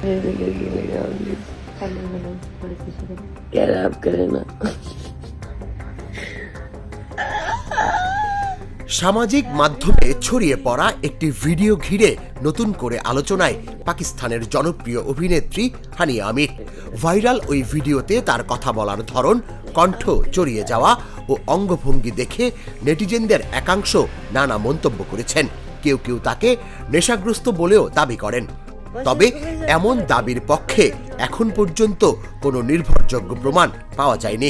সামাজিক মাধ্যমে ছড়িয়ে পড়া একটি ভিডিও ঘিরে নতুন করে আলোচনায় পাকিস্তানের জনপ্রিয় অভিনেত্রী হানিয়া আমির। ভাইরাল ওই ভিডিওতে তার কথা বলার ধরন, কণ্ঠ চড়িয়ে যাওয়া ও অঙ্গভঙ্গি দেখে নেটিজেনদের একাংশ নানা মন্তব্য করেছেন। কেউ কেউ তাকে নেশাগ্রস্ত বলেও দাবি করেন। তবে এমন দাবির পক্ষে এখন পর্যন্ত কোনো নির্ভরযোগ্য প্রমাণ পাওয়া যায়নি।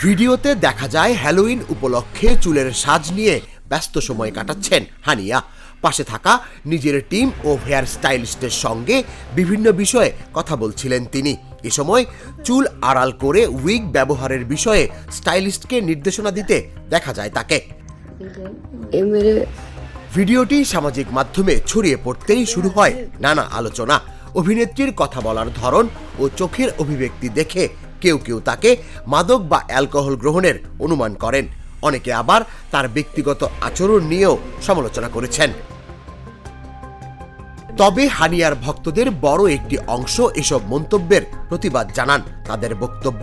ভিডিওতে দেখা যায় হ্যালোইন উপলক্ষে চুলের সাজ নিয়ে ব্যস্ত সময় কাটাচ্ছেন হানিয়া। পাশে থাকা নিজের টিম ও হেয়ার স্টাইলিস্টের সঙ্গে বিভিন্ন বিষয়ে কথা বলছিলেন তিনি। এ সময় চুল আড়াল করে উইগ ব্যবহারের বিষয়ে স্টাইলিস্টকে নির্দেশনা দিতে দেখা যায় তাকে। ভিডিওটি সামাজিক মাধ্যমে ছড়িয়ে পড়তেই শুরু হয় নানা আলোচনা। অভিনেত্রীর কথা বলার ধরন ও চোখের অভিব্যক্তি দেখে কেউ কেউ তাকে মাদক বা অ্যালকোহল গ্রহণের অনুমান করেন। অনেকে আবার তার ব্যক্তিগত আচরণ নিয়েও সমালোচনা করেছেন। তবে হানিয়ার ভক্তদের বড় একটি অংশ এসব মন্তব্যের প্রতিবাদ জানান। তাদের বক্তব্য,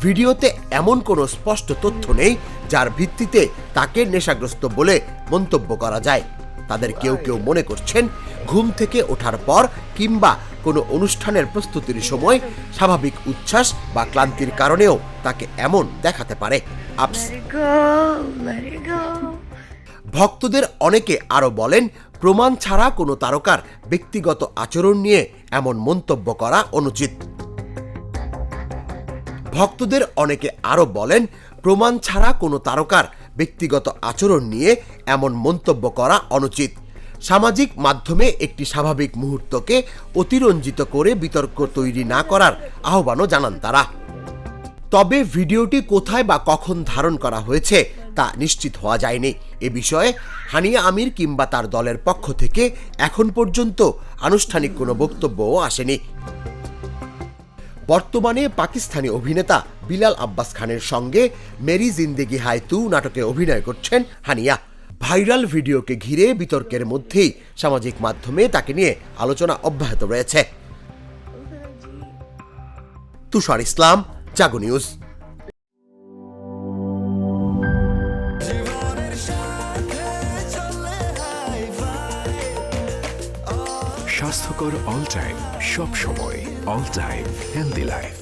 ভিডিওতে এমন কোনো স্পষ্ট তথ্য নেই যার ভিত্তিতে তাকে নেশাগ্রস্ত বলে মন্তব্য করা যায়। তাদের কেউ কেউ মনে করছেন ঘুম থেকে ওঠার পর কিংবা কোনো অনুষ্ঠানের প্রস্তুতির সময় স্বাভাবিক উচ্ছ্বাস বা ক্লান্তির কারণেও তাকে এমন দেখাতে পারে। ভক্তদের অনেকে আরো বলেন, প্রমাণ ছাড়া কোনো তারকার ব্যক্তিগত আচরণ নিয়ে এমন মন্তব্য করা অনুচিত। ভক্তদের অনেকে আরো বলেন, প্রমাণ ছাড়া কোনো তারকার ব্যক্তিগত আচরণ নিয়ে এমন মন্তব্য করা অনুচিত। সামাজিক মাধ্যমে একটি স্বাভাবিক মুহূর্তকে অতিরঞ্জিত করে বিতর্ক তৈরি না করার আহ্বানও জানান তারা। তবে ভিডিওটি কোথায় বা কখন ধারণ করা হয়েছে তা নিশ্চিত হওয়া যায়নি। এ বিষয়ে হানিয়া আমির কিংবা তার দলের পক্ষ থেকে এখন পর্যন্ত আনুষ্ঠানিক কোনো বক্তব্যও আসেনি। বর্তমানে পাকিস্তানি অভিনেতা বিলাল আব্বাস খানের সঙ্গে মেরি জিন্দেগি হায় তু নাটকে অভিনয় করছেন হানিয়া। ভাইরাল ভিডিওকে ঘিরে বিতর্কের মধ্যেই সামাজিক মাধ্যমে তাকে নিয়ে আলোচনা অব্যাহত রয়েছে। তুষার ইসলাম, জাগো নিউজ। স্বাস্থ্যকর অল টাইম, সব সময় অল টাইম হেলদি লাইফ।